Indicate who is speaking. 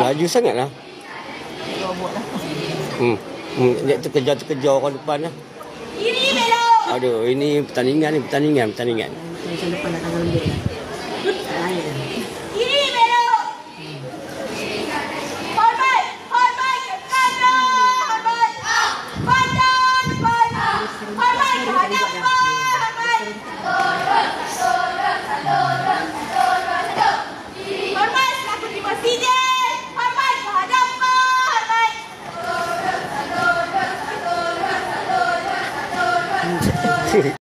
Speaker 1: Laju sangat lah.
Speaker 2: Robot lah.
Speaker 1: Dia terkejar orang depan lah.
Speaker 3: Ini belok.
Speaker 1: Aduh, ini pertandingan.
Speaker 2: Macam depan dah tangan lembut. Air.
Speaker 3: Ini belok. Hormat. Hormat. Pandang depan. Hormat ke hadapan. Hormat selaku di presiden. Hormat ke hadapan. Hormat.